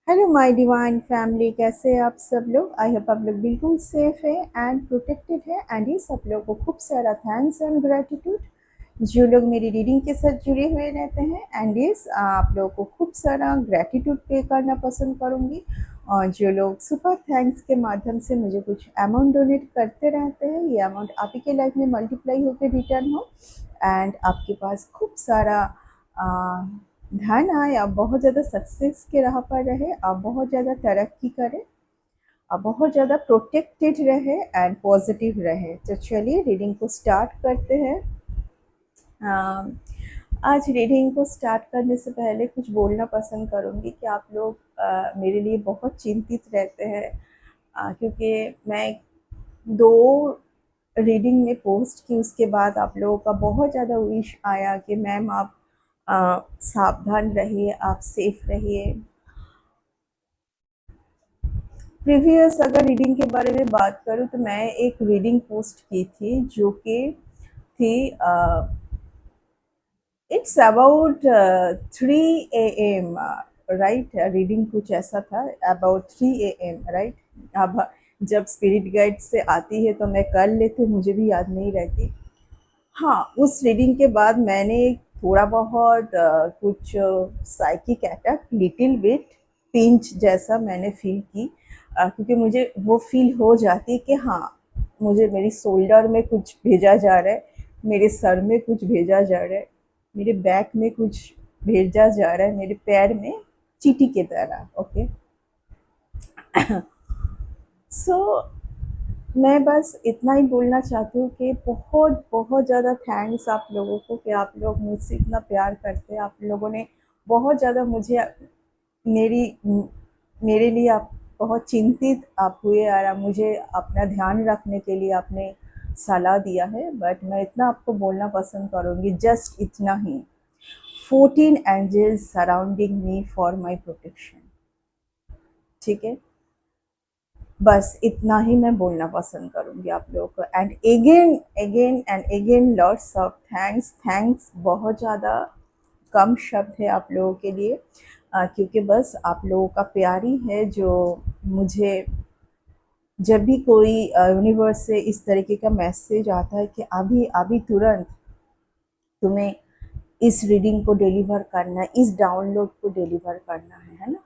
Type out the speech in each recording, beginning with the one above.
Hello my divine family, कैसे हैं आप सब लोग। आई होप आप लोग बिल्कुल सेफ है एंड प्रोटेक्टेड है। एंड ये सब लोग को खूब सारा थैंक्स एंड ग्रेटिट्यूड जो लोग मेरी रीडिंग के साथ जुड़े हुए रहते हैं। एंड ये आप लोगों को खूब सारा ग्रेटिट्यूड पे करना पसंद करूँगी। और जो लोग सुपर थैंक्स के माध्यम से मुझे कुछ अमाउंट डोनेट करते रहते हैं, ये अमाउंट आप ही के लाइफ में मल्टीप्लाई होकर रिटर्न हो एंड आपके पास खूब सारा धन आए, आप बहुत ज़्यादा सक्सेस के राह पर रहे, आप बहुत ज़्यादा तरक्की करें, आप बहुत ज़्यादा प्रोटेक्टेड रहे एंड पॉजिटिव रहे। तो चलिए रीडिंग को स्टार्ट करते हैं। आज रीडिंग को स्टार्ट करने से पहले कुछ बोलना पसंद करूँगी कि आप लोग मेरे लिए बहुत चिंतित रहते हैं, क्योंकि मैं 2 रीडिंग में पोस्ट की, उसके बाद आप लोगों का बहुत ज़्यादा विश आया कि मैम आप सावधान रहिए, आप सेफ रहिए। प्रीवियस अगर रीडिंग के बारे में बात करूँ तो मैं एक रीडिंग पोस्ट की थी जो कि थी it's about 3 AM, right. Reading कुछ ऐसा था अबाउट 3 AM, राइट। अब जब स्पिरिट गाइड से आती है तो मैं कर लेती हूँ, मुझे भी याद नहीं रहती। हाँ, उस रीडिंग के बाद मैंने थोड़ा बहुत कुछ psychic attack, little bit pinch जैसा मैंने फील की, क्योंकि मुझे वो फील हो जाती है कि हाँ, मुझे मेरी शोल्डर में कुछ भेजा जा रहा है, मेरे सर में कुछ भेजा जा रहा है, मेरे बैक में कुछ भेजा जा रहा है, मेरे पैर में चींटी के तरह। ओके। सो मैं बस इतना ही बोलना चाहती हूँ कि बहुत बहुत ज़्यादा थैंक्स आप लोगों को कि आप लोग मुझसे इतना प्यार करते हैं। आप लोगों ने बहुत ज़्यादा मुझे मेरी मेरे लिए आप बहुत चिंतित आप हुए और आप मुझे अपना ध्यान रखने के लिए आपने सलाह दिया है। बट मैं इतना आपको बोलना पसंद करूँगी, जस्ट इतना ही, 14 angels surrounding me for my protection. ठीक है, बस इतना ही मैं बोलना पसंद करूँगी आप लोगों को। And again again and again lots of thanks. Thanks बहुत ज़्यादा कम शब्द है आप लोगों के लिए, क्योंकि बस आप लोगों का प्यार ही है जो मुझे, जब भी कोई यूनिवर्स से इस तरीके का मैसेज आता है कि अभी अभी तुरंत तुम्हें इस रीडिंग को डिलीवर करना है, इस डाउनलोड को डिलीवर करना है ना,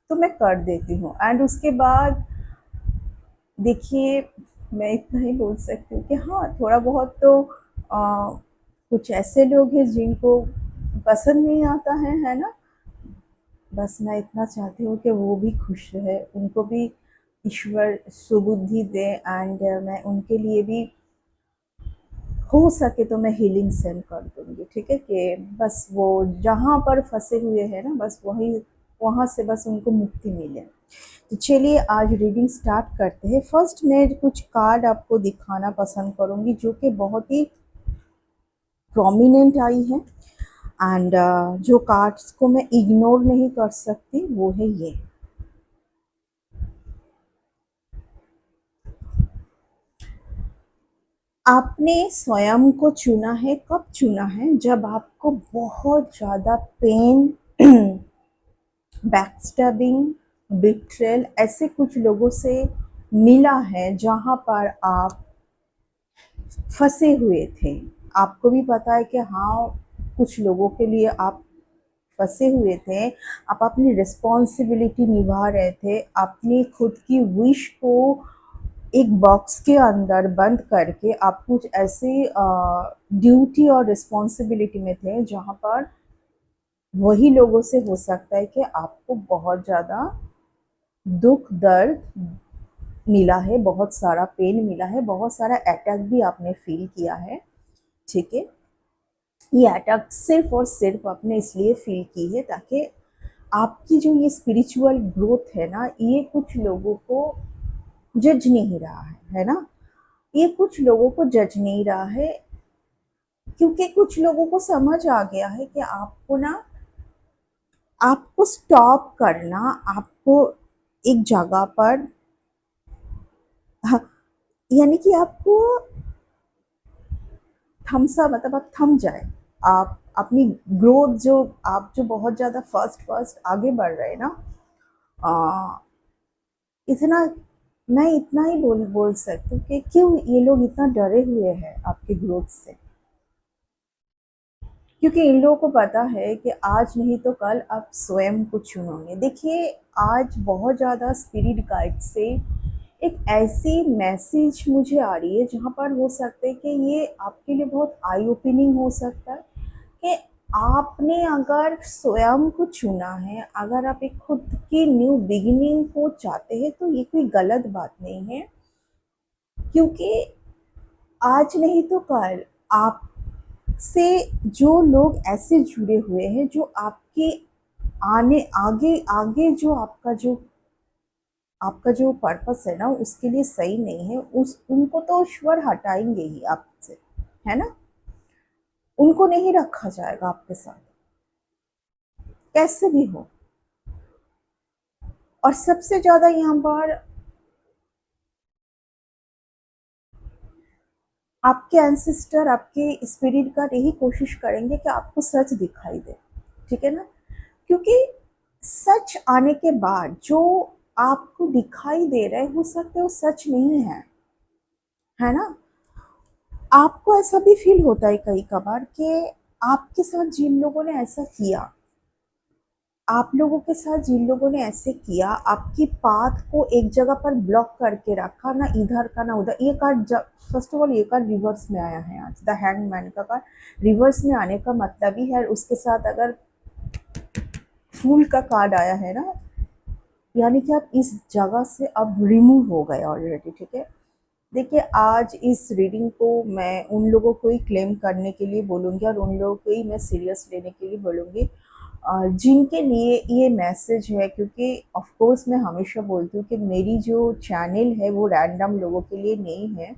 तो मैं कर देती हूँ। एंड उसके बाद देखिए, मैं इतना ही बोल सकती हूँ कि हाँ, थोड़ा बहुत तो कुछ ऐसे लोग हैं जिनको पसंद नहीं आता है ना। बस मैं इतना चाहती हूँ कि वो भी खुश रहे, उनको भी ईश्वर सुबुद्धि दे एंड मैं उनके लिए भी हो सके तो मैं हीलिंग सेंड कर दूँगी। ठीक है, कि बस वो जहाँ पर फंसे हुए हैं ना, बस वहीं वहाँ से बस उनको मुक्ति मिले। तो चलिए आज रीडिंग स्टार्ट करते हैं। फर्स्ट मैं कुछ कार्ड आपको दिखाना पसंद करूँगी जो कि बहुत ही प्रोमिनेंट आई है एंड जो कार्ड्स को मैं इग्नोर नहीं कर सकती वो है ये। आपने स्वयं को चुना है, कब चुना है? जब आपको बहुत ज़्यादा पेन, बैकस्टैबिंग, बिट्रेल ऐसे कुछ लोगों से मिला है जहाँ पर आप फंसे हुए थे। आपको भी पता है कि हाँ, कुछ लोगों के लिए आप फंसे हुए थे, आप अपनी रिस्पॉन्सिबिलिटी निभा रहे थे, अपनी खुद की विश को एक बॉक्स के अंदर बंद करके आप कुछ ऐसे ड्यूटी और रिस्पॉन्सिबिलिटी में थे जहाँ पर वही लोगों से हो सकता है कि आपको बहुत ज़्यादा दुख दर्द मिला है, बहुत सारा पेन मिला है, बहुत सारा अटैक भी आपने फील किया है। ठीक है, ये अटैक सिर्फ और सिर्फ आपने इसलिए फील की है ताकि आपकी जो ये स्पिरिचुअल ग्रोथ है ना, ये कुछ लोगों को जज नहीं रहा है ना, ये कुछ लोगों को जज नहीं रहा है, क्योंकि कुछ लोगों को समझ आ गया है कि आपको ना, आपको स्टॉप करना, आपको एक जगह पर, हाँ, यानी कि आपको थमसा, मतलब आप थम जाए, आप अपनी ग्रोथ जो, आप जो बहुत ज़्यादा फर्स्ट आगे बढ़ रहे हैं ना, आ, इतना मैं इतना ही बोल सकती हूँ कि क्यों ये लोग इतना डरे हुए हैं आपके ग्रोथ से। क्योंकि इन लोगों को पता है कि आज नहीं तो कल आप स्वयं को चुनोगे। देखिए, आज बहुत ज़्यादा स्पिरिट गाइड से एक ऐसी मैसेज मुझे आ रही है जहाँ पर हो सकता है कि ये आपके लिए बहुत आई ओपनिंग हो सकता है कि आपने अगर स्वयं को चुना है, अगर आप एक खुद की न्यू बिगिनिंग को चाहते हैं, तो ये कोई गलत बात नहीं है। क्योंकि आज नहीं तो कल आपसे जो लोग ऐसे जुड़े हुए हैं जो आपके आने आगे आगे जो आपका जो पर्पस है ना उसके लिए सही नहीं है, उस उनको तो ईश्वर हटाएंगे ही आपसे, है ना। उनको नहीं रखा जाएगा आपके साथ, कैसे भी हो। और सबसे ज्यादा यहाँ पर आपके एंसेस्टर, आपके स्पिरिट का यही कोशिश करेंगे कि आपको सच दिखाई दे, ठीक है ना। क्योंकि सच आने के बाद जो आपको दिखाई दे रहा है, हो सकता है वो सच नहीं है ना। आपको ऐसा भी फील होता है कई कबार कि आपके साथ जिन लोगों ने ऐसा किया, आप लोगों के साथ जिन लोगों ने ऐसे किया, आपकी पाथ को एक जगह पर ब्लॉक करके रखा, ना इधर का ना उधर। ये कार्ड, फर्स्ट ऑफ ऑल ये कार्ड रिवर्स में आया है आज, द हैंगमैन का कार्ड रिवर्स में आने का मतलब ही है, उसके साथ अगर फूल का कार्ड आया है ना, यानी कि आप इस जगह से अब रिमूव हो गए ऑलरेडी, ठीक है। देखिए, आज इस रीडिंग को मैं उन लोगों को ही क्लेम करने के लिए बोलूँगी और उन लोगों को ही मैं सीरियस लेने के लिए बोलूँगी जिनके लिए ये मैसेज है। क्योंकि ऑफ कोर्स मैं हमेशा बोलती हूँ कि मेरी जो चैनल है वो रैंडम लोगों के लिए नहीं है,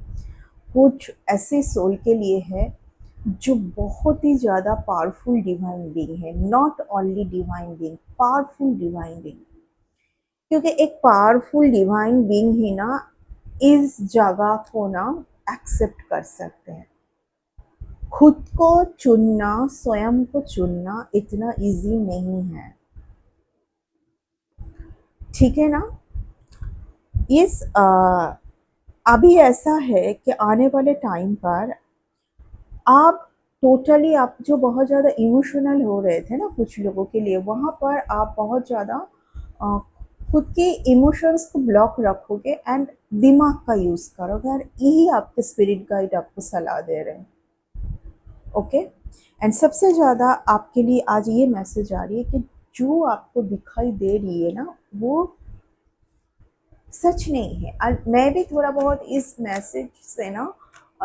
कुछ ऐसे सोल के लिए है जो बहुत ही ज़्यादा पावरफुल डिवाइन बीइंग है, not only divine being, powerful divine being. क्योंकि एक पावरफुल डिवाइन बीइंग ही ना इस जगह को ना एक्सेप्ट कर सकते हैं। खुद को चुनना, स्वयं को चुनना इतना इजी नहीं है, ठीक है ना। इस अभी ऐसा है कि आने वाले टाइम पर आप टोटली, आप जो बहुत ज़्यादा इमोशनल हो रहे थे ना कुछ लोगों के लिए, वहाँ पर आप बहुत ज़्यादा अ, खुद के इमोशंस को ब्लॉक रखोगे एंड दिमाग का यूज़ करोगे, और यही आपके स्पिरिट गाइड आपको सलाह दे रहे हैं। ओके। एंड सबसे ज़्यादा आपके लिए आज ये मैसेज आ रही है कि जो आपको दिखाई दे रही है ना वो सच नहीं है। और मैं भी थोड़ा बहुत इस मैसेज से ना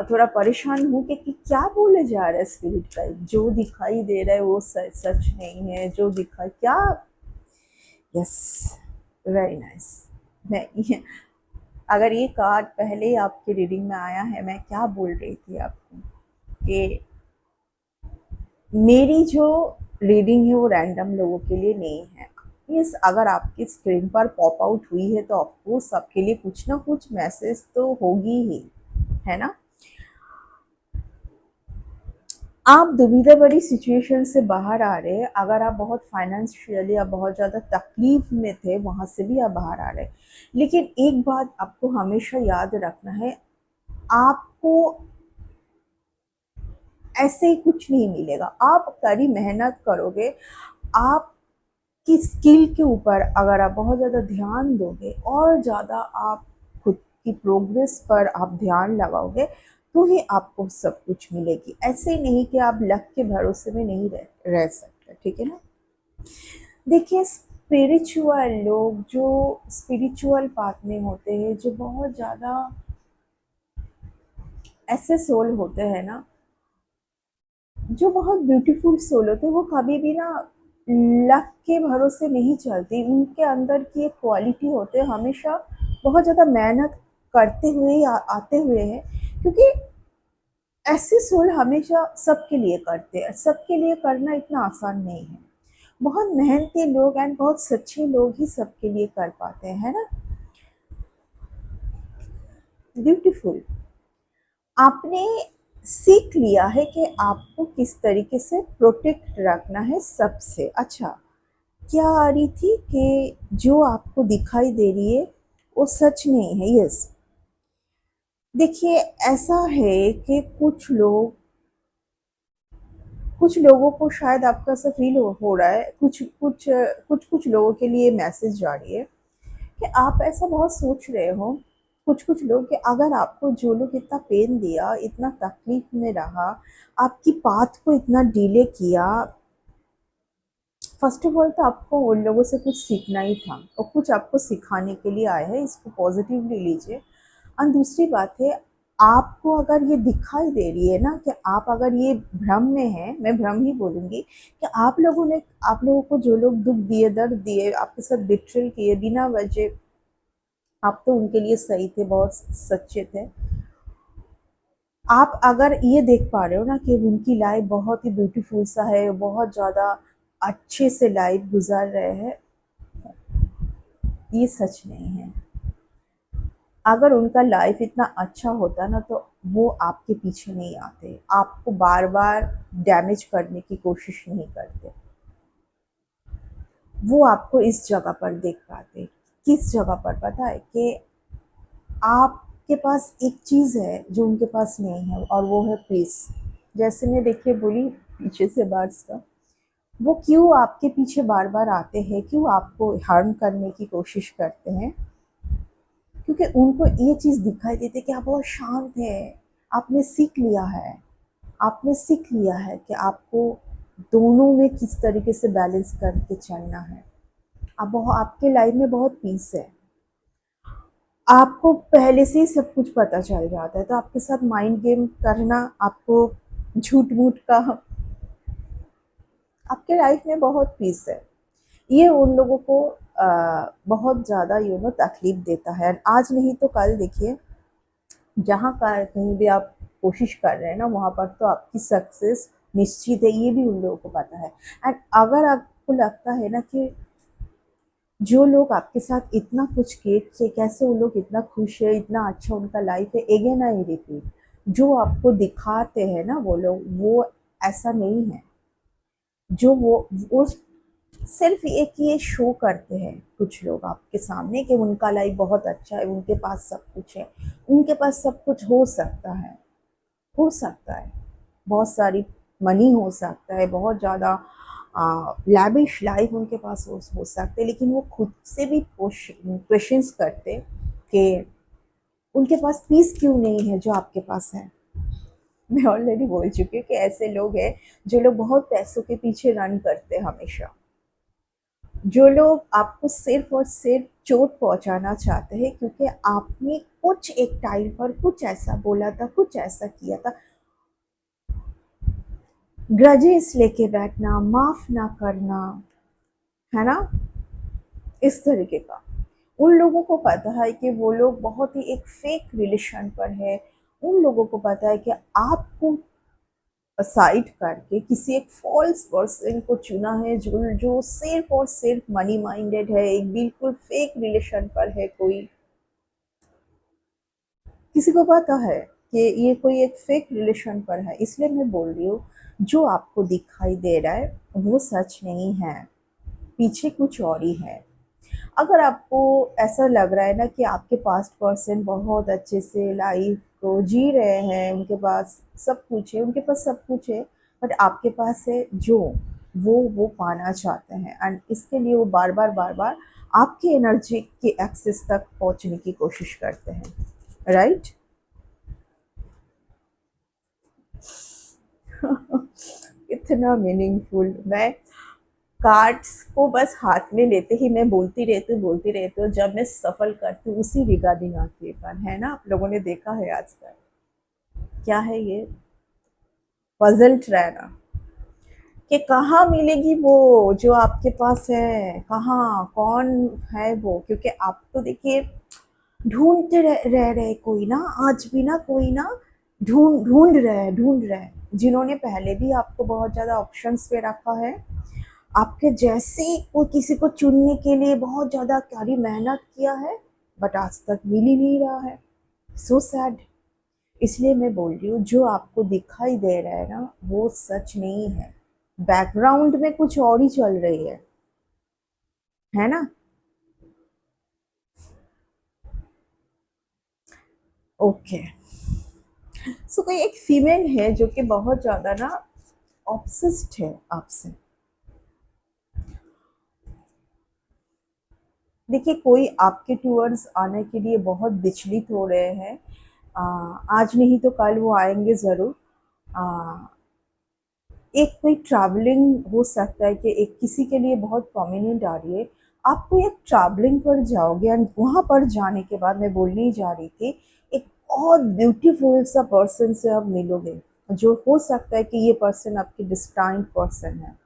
थोड़ा परेशान हूँ कि क्या बोले जा रहा है स्पिरिट का, जो दिखाई दे रहा है वो सच नहीं है, जो दिखा क्या। Yes, very nice. मैं ये, अगर ये कार्ड पहले ही आपकी रीडिंग में आया है, मैं क्या बोल रही थी आपको कि मेरी जो रीडिंग है वो रैंडम लोगों के लिए नहीं है। यस, अगर आपकी स्क्रीन पर पॉप आउट हुई है तो ऑफकोर्स सबके लिए कुछ ना कुछ मैसेज तो होगी ही, है ना। आप दुविधा भरी सिचुएशन से बाहर आ रहे हैं। अगर आप बहुत फाइनेंशियली या बहुत ज़्यादा तकलीफ में थे, वहाँ से भी आप बाहर आ रहे हैं। लेकिन एक बात आपको हमेशा याद रखना है, आपको ऐसे ही कुछ नहीं मिलेगा। आप कड़ी मेहनत करोगे, आप की स्किल के ऊपर अगर आप बहुत ज़्यादा ध्यान दोगे और ज़्यादा आप खुद की प्रोग्रेस पर आप ध्यान लगाओगे, तो ही आपको सब कुछ मिलेगी। ऐसे नहीं कि आप लक के भरोसे में नहीं रह सकते, ठीक है ना। देखिए, स्पिरिचुअल लोग जो स्पिरिचुअल पाथ में होते हैं, जो बहुत ज़्यादा ऐसे सोल होते हैं ना, जो बहुत ब्यूटीफुल सोल होते हैं, वो कभी भी ना लक के भरोसे नहीं चलती। उनके अंदर की एक क्वालिटी होते हैं, हमेशा बहुत ज़्यादा मेहनत करते हुए ही आते हुए हैं। क्योंकि ऐसे सोल हमेशा सबके लिए करते हैं, सबके लिए करना इतना आसान नहीं है। बहुत मेहनती लोग एंड बहुत सच्चे लोग ही सबके लिए कर पाते हैं, है ना। ब्यूटीफुल। आपने सीख लिया है कि आपको किस तरीके से प्रोटेक्ट रखना है सबसे। अच्छा, क्या आ रही थी कि जो आपको दिखाई दे रही है वो सच नहीं है। यस, देखिए ऐसा है कि कुछ लोगों को शायद आपका ऐसा फील हो रहा है, कुछ लोगों के लिए मैसेज जा रही है कि आप ऐसा बहुत सोच रहे हो, कुछ लोग, कि अगर आपको जो लोग इतना पेन दिया, इतना तकलीफ में रहा, आपकी बात को इतना डिले किया, फर्स्ट ऑफ ऑल तो आपको उन लोगों से कुछ सीखना ही था और कुछ आपको सिखाने के लिए आए हैं, इसको पॉजिटिवली लीजिए। और दूसरी बात है, आपको अगर ये दिखाई दे रही है ना कि आप अगर ये भ्रम में हैं, मैं भ्रम ही बोलूँगी, कि आप लोगों को जो लोग दुःख दिए, दर्द दिए, आपके साथ बिट्रेल किए बिना वजह, आप तो उनके लिए सही थे, बहुत सच्चे थे। आप अगर ये देख पा रहे हो ना कि उनकी लाइफ बहुत ही ब्यूटीफुल सा है, बहुत ज़्यादा अच्छे से लाइफ गुजार रहे हैं, ये सच नहीं है। अगर उनका लाइफ इतना अच्छा होता ना तो वो आपके पीछे नहीं आते, आपको बार बार डैमेज करने की कोशिश नहीं करते। वो आपको इस जगह पर देख पाते, किस जगह पर पता है, कि आपके पास एक चीज़ है जो उनके पास नहीं है, और वो है पीस। जैसे मैं देखिए बोली पीछे से बार्स का, वो क्यों आपके पीछे बार बार आते हैं, क्यों आपको हार्म करने की कोशिश करते हैं, क्योंकि उनको ये चीज़ दिखाई देती है कि आप बहुत शांत हैं, आपने सीख लिया है, आपने सीख लिया है कि आपको दोनों में किस तरीके से बैलेंस करके चलना है। अब बहुत आपके लाइफ में बहुत पीस है, आपको पहले से ही सब कुछ पता चल जाता है, तो आपके साथ माइंड गेम करना, आपको झूठ मूठ का, आपके लाइफ में बहुत पीस है। ये उन लोगों को बहुत ज़्यादा तकलीफ देता है। आज नहीं तो कल देखिए, जहाँ का कहीं भी आप कोशिश कर रहे हैं ना, वहाँ पर तो आपकी सक्सेस निश्चित है, ये भी उन लोगों को पता है। एंड अगर आपको लगता है ना कि जो लोग आपके साथ इतना कुछ किए, कि कैसे वो लोग इतना खुश है, इतना अच्छा उनका लाइफ है, अगेन आई रिपीट, जो आपको दिखाते हैं ना वो लोग, वो ऐसा नहीं है। जो वो सिर्फ एक ये शो करते हैं कुछ लोग आपके सामने कि उनका लाइफ बहुत अच्छा है, उनके पास सब कुछ है, उनके पास सब कुछ हो सकता है, हो सकता है, बहुत सारी मनी हो सकता है, बहुत ज़्यादा लैविश लाइफ उनके पास हो सकते, लेकिन वो खुद से भी क्वेश्चंस करते कि उनके पास पीस क्यों नहीं है जो आपके पास है। मैं ऑलरेडी बोल चुकी हूँ कि ऐसे लोग हैं जो लोग बहुत पैसों के पीछे रन करते हैं हमेशा, जो लोग आपको सिर्फ और सिर्फ चोट पहुंचाना चाहते हैं, क्योंकि आपने कुछ एक टाइम पर कुछ ऐसा बोला था, कुछ ऐसा किया था, ग्रजेस लेके बैठना, माफ ना करना, है ना, इस तरीके का। उन लोगों को पता है कि वो लोग बहुत ही एक फेक रिलेशन पर है, उन लोगों को पता है कि आपको साइड करके किसी एक फॉल्स पर्सन को चुना है, जो सिर्फ और सिर्फ मनी माइंडेड है, एक बिल्कुल फेक रिलेशन पर है। कोई किसी को पता है कि ये कोई एक फेक रिलेशन पर है, इसलिए मैं बोल रही हूँ, जो आपको दिखाई दे रहा है वो सच नहीं है, पीछे कुछ और ही है। अगर आपको ऐसा लग रहा है ना कि आपके पास्ट पर्सन बहुत अच्छे से लाइफ को जी रहे हैं, उनके पास सब कुछ है, उनके पास सब कुछ है, बट आपके पास है जो वो पाना चाहते हैं, एंड इसके लिए वो बार बार आपकी एनर्जी के एक्सेस तक पहुंचने की कोशिश करते हैं, राइट। इतना मीनिंगफुल, मैं कार्ड्स को बस हाथ में लेते ही मैं बोलती रहती हूँ, जब मैं सफल करती हूँ उसी रिगार्डिंग आती है कान, है ना, आप लोगों ने देखा है आज तक। क्या है ये, पजल्ड रहना कि कहाँ मिलेगी वो जो आपके पास है, कहाँ कौन है वो, क्योंकि आप तो देखिए ढूंढते रह रहे, कोई ना आज भी ना, कोई ना ढूंढ रहे, जिन्होंने पहले भी आपको बहुत ज़्यादा ऑप्शंस पे रखा है, आपके जैसे कोई किसी को चुनने के लिए बहुत ज़्यादा कड़ी मेहनत किया है, बट आज तक मिल ही नहीं रहा है। So sad. इसलिए मैं बोल रही हूँ, जो आपको दिखाई दे रहा है ना वो सच नहीं है, बैकग्राउंड में कुछ और ही चल रही है। है ना? ओके। सो कोई एक फीमेल है जो कि बहुत ज़्यादा ना ऑब्सेस्ड है आपसे। देखिए, कोई आपके टूवर्ड्स आने के लिए बहुत विचलित हो रहे हैं। आज नहीं तो कल वो आएँगे ज़रूर। अ, एक कोई ट्रैवलिंग हो सकता है कि एक किसी के लिए बहुत प्रोमिनेंट आ रही है। आप कोई एक ट्रैवलिंग पर जाओगे एंड वहाँ पर जाने के बाद मैं बोलने ही जा रही थी, एक बहुत ब्यूटीफुल सा पर्सन से आप मिलोगे, जो हो सकता है कि ये पर्सन आपकी डेस्टाइन्ड पर्सन है।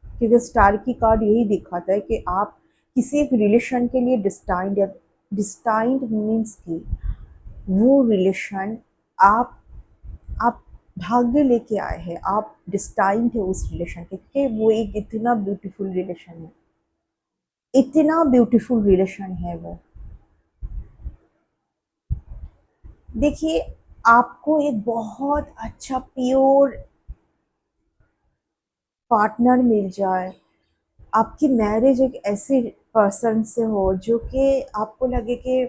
क्योंकि स्टार की कार्ड यही दिखाता है कि आप किसी एक रिलेशन के लिए डिस्टाइंड है। डिस्टाइंड मीन्स कि वो रिलेशन आप आप भाग्य लेके आए हैं, आप डिस्टाइंड है उस रिलेशन के, क्योंकि वो एक इतना ब्यूटीफुल रिलेशन है, इतना ब्यूटीफुल रिलेशन है वो। देखिए, आपको एक बहुत अच्छा प्योर पार्टनर मिल जाए, आपकी मैरिज एक ऐसे पर्सन से हो जो कि आपको लगे कि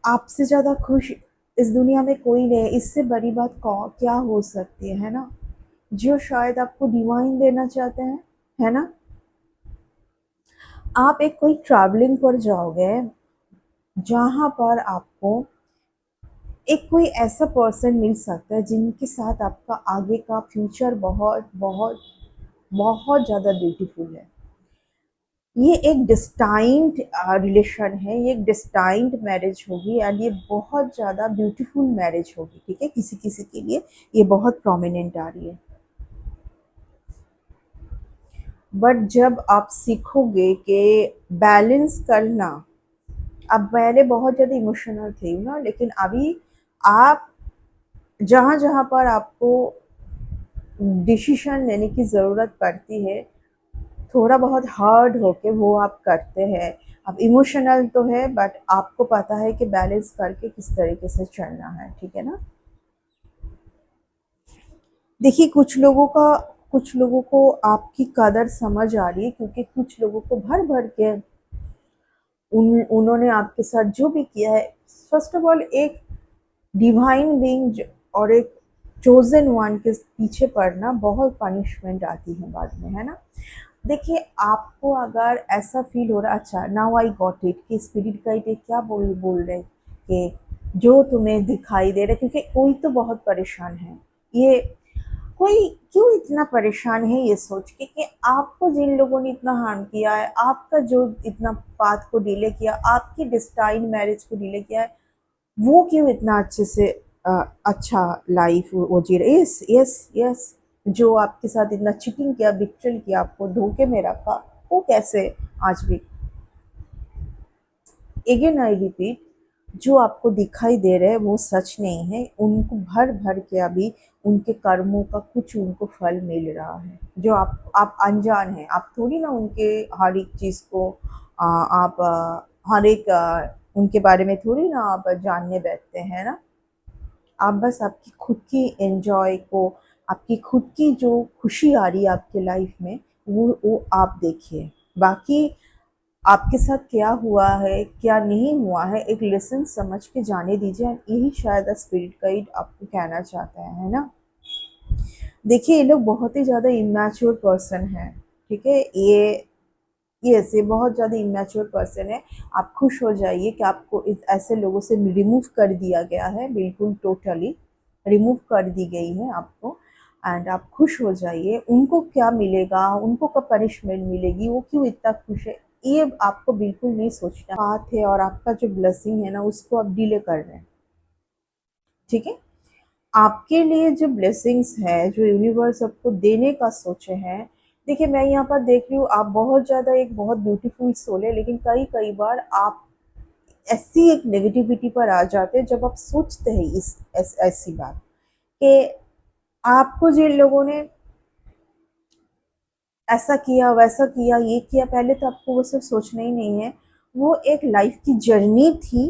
आपसे ज़्यादा खुश इस दुनिया में कोई नहीं है, इससे बड़ी बात क्या हो सकती है ना? जो शायद आपको डिवाइन देना चाहते हैं, है ना? आप एक कोई ट्रैवलिंग पर जाओगे, जहाँ पर आपको एक कोई ऐसा पर्सन मिल सकता है जिनके साथ आपका आगे का फ्यूचर बहुत बहुत बहुत ज़्यादा ब्यूटीफुल है। ये एक डिस्टाइंड रिलेशन है, ये एक डिस्टाइंड मैरिज होगी एंड ये बहुत ज़्यादा ब्यूटीफुल मैरिज होगी, ठीक है? किसी किसी के लिए ये बहुत प्रोमिनेंट आ रही है। बट जब आप सीखोगे कि बैलेंस करना, अब पहले बहुत ज़्यादा इमोशनल थी ना, लेकिन अभी आप जहाँ जहाँ पर आपको डिसीजन लेने की ज़रूरत पड़ती है, थोड़ा बहुत हार्ड होके वो आप करते हैं। अब इमोशनल तो है बट आपको पता है कि बैलेंस करके किस तरीके से चलना है, ठीक है ना? देखिए, कुछ लोगों को आपकी कदर समझ आ रही है, क्योंकि कुछ लोगों को भर भर के उन्होंने आपके साथ जो भी किया है, फर्स्ट ऑफ ऑल एक डिवाइन बीइंग और एक चोजन वन के पीछे पड़ना बहुत पनिशमेंट आती है बाद में, है ना? देखिए, आपको अगर ऐसा फील हो रहा, अच्छा नाउ आई गॉट इट, कि स्पिरिट गाइड ये क्या बोल रहे कि जो तुम्हें दिखाई दे रहा है, क्योंकि कोई तो बहुत परेशान है। ये कोई क्यों इतना परेशान है ये सोच के कि आपको जिन लोगों ने इतना हार्म किया है, आपका जो इतना पाथ को डिले किया, आपकी डिस्टाइन मैरिज को डिले किया है, वो क्यों इतना अच्छे से अच्छा लाइफ वो जी रहे। यस यस यस, जो आपके साथ इतना चीटिंग किया, बिट्रेल किया, आपको धोखे में रखा, वो कैसे आज भी, अगेन आई रिपीट, जो आपको दिखाई दे रहे हैं वो सच नहीं है। उनको भर भर के अभी उनके कर्मों का कुछ उनको फल मिल रहा है, जो आप अनजान हैं। आप थोड़ी ना उनके हर एक चीज़ को आप हर एक उनके बारे में थोड़ी ना आप जानने बैठते हैं ना। आप बस आपकी खुद की एन्जॉय को, आपकी खुद की जो खुशी आ रही है आपके लाइफ में, वो आप देखिए। बाकी आपके साथ क्या हुआ है, क्या नहीं हुआ है, एक लेसन समझ के जाने दीजिए। यही शायद स्पिरिट गाइड आपको कहना चाहता है ना? देखिए, ये लोग बहुत ही ज़्यादा इमैच्योर पर्सन हैं, ठीक है? यस, ये बहुत ज़्यादा इमैच्योर पर्सन है। आप खुश हो जाइए कि आपको इस ऐसे लोगों से रिमूव कर दिया गया है, बिल्कुल टोटली रिमूव कर दी गई है आपको। एंड आप खुश हो जाइए। उनको क्या मिलेगा, उनको कब पनिशमेंट मिलेगी, वो क्यों इतना खुश है, ये आपको बिल्कुल नहीं सोचना। बात है और आपका जो ब्लेसिंग है ना, उसको आप डिले कर रहे हैं, ठीक है? आपके लिए जो ब्लेसिंग्स है, जो यूनिवर्स आपको देने का सोचे हैं, देखिए मैं यहाँ पर देख रही हूँ, आप बहुत ज़्यादा एक बहुत ब्यूटीफुल सोल है, लेकिन कई कई बार आप ऐसी एक नेगेटिविटी पर आ जाते हैं जब आप सोचते हैं ऐसी बात कि आपको जिन लोगों ने ऐसा किया, वैसा किया, ये किया, पहले तो आपको वो सब सोचना ही नहीं है। वो एक लाइफ की जर्नी थी,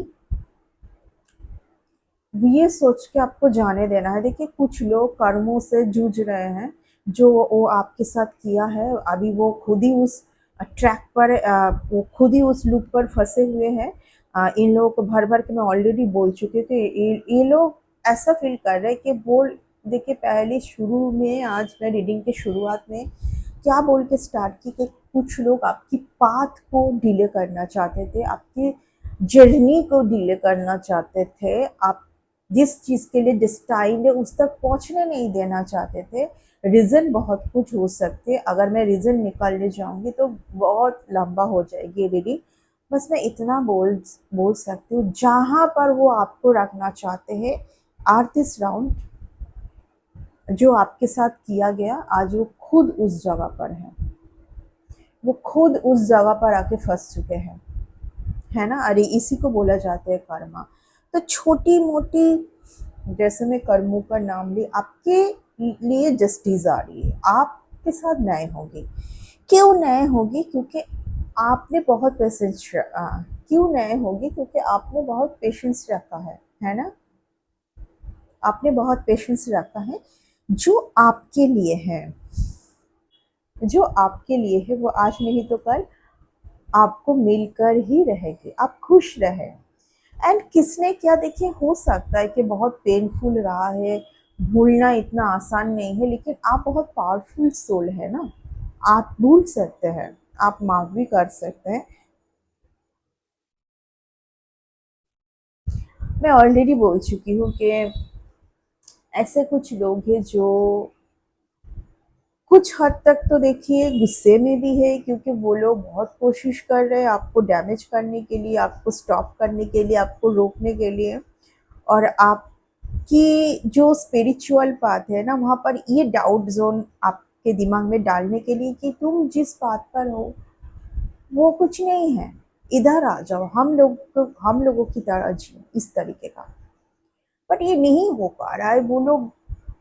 ये सोच के आपको जाने देना है। देखिए, कुछ लोग कर्मों से जूझ रहे हैं, जो वो आपके साथ किया है, अभी वो खुद ही उस ट्रैक पर वो खुद ही उस लूप पर फंसे हुए हैं। इन लोगों को भर भर के मैं ऑलरेडी बोल चुकी थी, ये लोग ऐसा फील कर रहे हैं कि बोल, देखिए पहले शुरू में, आज मैं रीडिंग के शुरुआत में क्या बोल के स्टार्ट की कि कुछ लोग आपकी पाथ को डिले करना चाहते थे, आपकी जर्नी को डिले करना चाहते थे, आप जिस चीज़ के लिए डिस्टाइंड है उस तक पहुंचने नहीं देना चाहते थे। रीज़न बहुत कुछ हो सकते हैं, अगर मैं रीज़न निकालने जाऊंगी तो बहुत लंबा हो जाएगी रीडिंग। बस मैं इतना बोल सकती हूँ, जहाँ पर वो आपको रखना चाहते हैं, आर्टिस्ट राउंड जो आपके साथ किया गया, आज वो खुद उस जगह पर है, वो खुद उस जगह पर आके फंस चुके हैं, है ना। अरे इसी को बोला जाता है कर्मा। तो छोटी मोटी, जैसे मैं कर्मों का नाम ली, आपके लिए जस्टिस आ रही है, आपके साथ न्याय होगी। क्यों न्याय होगी? क्योंकि आपने बहुत पेशेंस, क्यों न्याय होगी? क्योंकि आपने बहुत पेशेंस रखा है ना। आपने बहुत पेशेंस रखा है, जो आपके लिए है, जो आपके लिए है वो आज नहीं तो कल आपको मिलकर ही रहेगी, आप खुश रहे। एंड किसने क्या, देखिए हो सकता है कि बहुत पेनफुल रहा है, भूलना इतना आसान नहीं है, लेकिन आप बहुत पावरफुल सोल है ना, आप भूल सकते हैं, आप माफ भी कर सकते हैं। मैं ऑलरेडी बोल चुकी हूँ कि ऐसे कुछ लोग हैं जो कुछ हद तक तो देखिए गुस्से में भी है, क्योंकि वो लोग बहुत कोशिश कर रहे हैं आपको डैमेज करने के लिए, आपको स्टॉप करने के लिए, आपको रोकने के लिए। और आपकी जो स्पिरिचुअल पाथ है ना, वहाँ पर ये डाउट जोन आपके दिमाग में डालने के लिए कि तुम जिस पाथ पर हो वो कुछ नहीं है, इधर आ जाओ, हम लोगों की तरह जियो, इस तरीके का। बट ये नहीं हो पा रहा है, वो लोग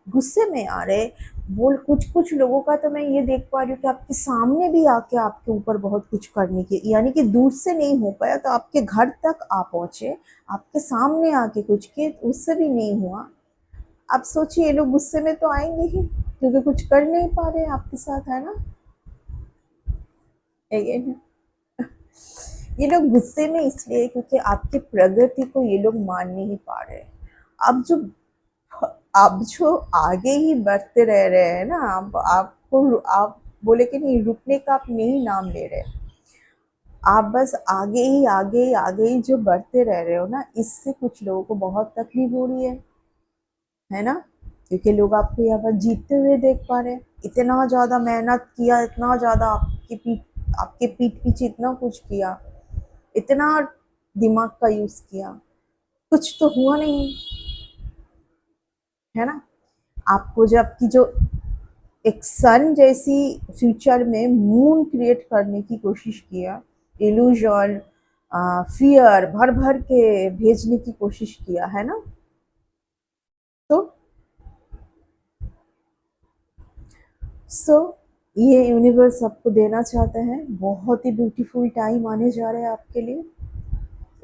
गुस्से में आ रहे। बोल, कुछ कुछ लोगों का तो मैं ये देख पा रही हूँ कि आपके सामने भी आके आपके ऊपर बहुत कुछ करने की, यानी कि दूर से नहीं हो पाया तो आपके घर तक आ पहुंचे, आपके सामने आके कुछ किए, उससे भी नहीं हुआ। आप सोचिए, ये लोग गुस्से में तो आएंगे ही, क्योंकि कुछ कर नहीं पा रहे हैं आपके साथ, है ना। ये ये लोग गुस्से में इसलिए क्योंकि आपकी प्रगति को ये लोग मान नहीं पा रहे। अब जो अब जो आगे ही बढ़ते रह रहे हैं ना, आप बोले कि नहीं, रुकने का आप नहीं नाम ले रहे, आप बस आगे ही आगे ही आगे ही जो बढ़ते रह रहे हो ना, इससे कुछ लोगों को बहुत तकलीफ हो रही है ना। क्योंकि लोग आपको यहाँ पर जीतते हुए देख पा रहे हैं, इतना ज़्यादा मेहनत किया, इतना ज़्यादा आपके पीठ पीछे इतना कुछ किया, इतना दिमाग का यूज़ किया, कुछ तो हुआ नहीं, है ना। आपको जब की जो एक सन जैसी फ्यूचर में मून क्रिएट करने की कोशिश किया, इल्यूजन, फियर भर भर के भेजने की कोशिश किया, है ना। तो सो ये यूनिवर्स आपको देना चाहता है, बहुत ही ब्यूटीफुल टाइम आने जा रहा है आपके लिए।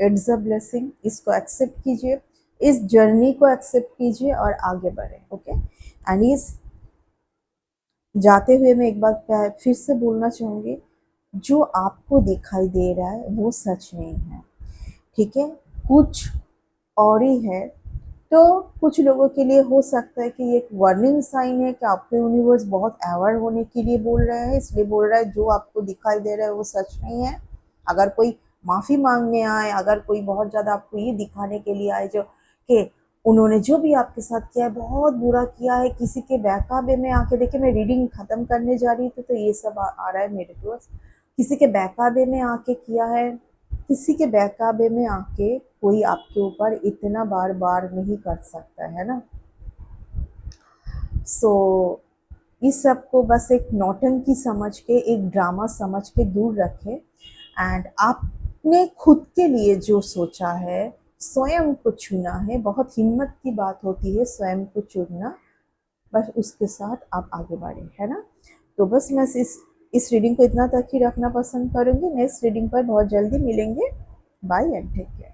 इट्स अ ब्लेसिंग, इसको एक्सेप्ट कीजिए, इस जर्नी को एक्सेप्ट कीजिए और आगे बढ़े, ओके। एंड इस जाते हुए मैं एक बात फिर से बोलना चाहूँगी, जो आपको दिखाई दे रहा है वो सच नहीं है, ठीक है, कुछ और ही है। तो कुछ लोगों के लिए हो सकता है कि ये एक वार्निंग साइन है कि आपके यूनिवर्स बहुत अवेयर होने के लिए बोल रहा है, इसलिए बोल रहा है जो आपको दिखाई दे रहा है वो सच नहीं है। अगर कोई माफ़ी मांगने आए, अगर कोई बहुत ज़्यादा आपको ये दिखाने के लिए आए जो कि उन्होंने जो भी आपके साथ किया है बहुत बुरा किया है, किसी के बहकावे में आके, देखिए मैं रीडिंग ख़त्म करने जा रही थी तो ये सब आ रहा है मेरे पास, किसी के बहकावे में आके किया है, किसी के बहकावे में आके कोई आपके ऊपर इतना बार बार नहीं कर सकता, है ना। सो इस सब को बस एक नौटंकी समझ के, एक ड्रामा समझ के दूर रखें। एंड आपने खुद के लिए जो सोचा है, स्वयं को चुना है, बहुत हिम्मत की बात होती है स्वयं को चुनना, बस उसके साथ आप आगे बढ़े, है ना। तो बस मैं इस रीडिंग को इतना तक ही रखना पसंद करूँगी। नेक्स्ट रीडिंग पर बहुत जल्दी मिलेंगे। Bye and take care.